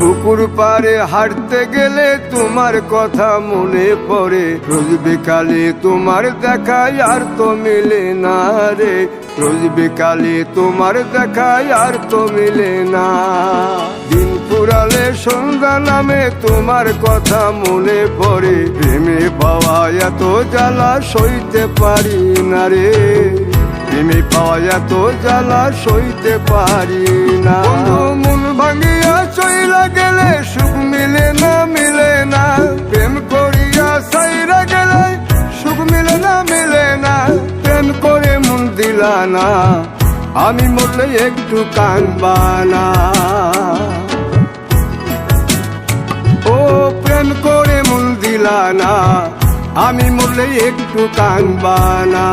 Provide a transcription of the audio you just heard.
পুকুর পাড়ে হাঁটতে গেলে তোমার কথা মনে পড়ে, রোজ বিকালে তোমার দেখায় আর তো মিলে না রে, রোজ বিকালে তোমার দেখায় আর তো মিলে না। দিন ফুরালে সন্ধ্যা নামে তোমার কথা মনে পড়ে, প্রেমে পাওয়া এত জ্বালা সইতে পারি না রে, প্রেমে পাওয়া এত জ্বালা সইতে পারি না। মন ভাঙিয়া চইলা গেলে সুখ মিলে না, মিলে না, প্রেম করিয়া সাইরা গেলে সুখ মিলে না, মিলে না, প্রেম করে মন দিলা না, আমি মরলে একটু কাঁদবা না। ও প্রেম করে মন দিলা না, আমি মরলে একটু কাঁদবা না।